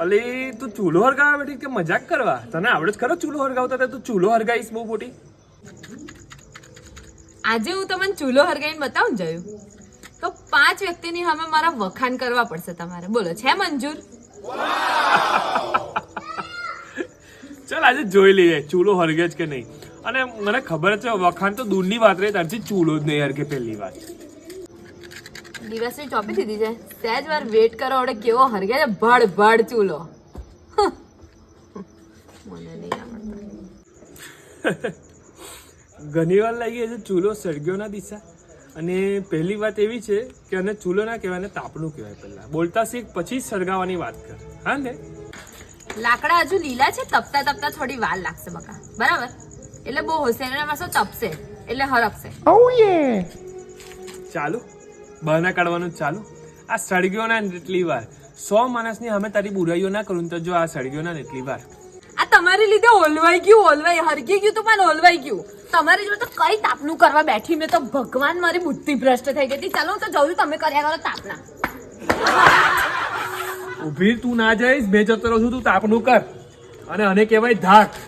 અલી તું ચૂલો હરગાવા બેઠી કે મજાક કરવા? તને આવડે જ ખરો ચૂલો હરગાવતા? તું ચૂલો હરગાઈશ બહુ મોટી. આજે હું તમને ચૂલો હરગાઈને બતાવું જોયું તો 5 વ્યક્તિની સામે મારા વખાણ કરવા પડશે તમારે. બોલો છે મંજૂર? ચાલ આજે જોઈ લઈએ ચૂલો હરગે જ કે નહીં. અને મને ખબર છે વખાણ તો દૂરની વાત રહી, ત્યારથી ચૂલો જ નહીં હરગે પહેલી વાત. દિવસની ચોપી દીધી છે, સહેજ વાર વેટ કરો. હવે કેવો હરગે છે ભડ ભડ ચૂલો. મને નહીં આવડતું. ઘણી વાર લાગી છે ચૂલો સળગ્યો ના દિશા. અને પહેલી વાત એવી છે કે આને ચૂલો ના કહેવાય, તાપણું કહેવાય. પહેલા બોલતા શીખ, પછી સળગાવાની વાત કર. હા ને? લાકડા હજુ લીલા છે, તપતા તપતા થોડી વાર લાગશે બકા, બરાબર? એટલે બહુ હોશિયાર પાછો તપશે એટલે હરકશે. ચાલુ બહાના કાઢવાનું ચાલુ. આ સળગ્યો ના એટલી વાર 100 માણસની સામે તારી બુરાઈઓ ના કરું તો જો આ સળગ્યો ના એટલી વાર. આ તમારી લીધે ઓલવાઈ ગયું, હરગી ગયું તો પણ ઓલવાઈ ગયું. તમારી જોડે તો કઈ તાપનું કરવા બેઠી મેં તો ભગવાન, મારી બુદ્ધિ ભ્રષ્ટ થઈ ગઈ હતી. ચાલો હું તો જઉં, તમે કર્યા કરો તાપના. ઉભી તું ના જઈશ, બે જતો રહું છું, તું તાપનું કર. અને આને કહેવાય ધાક.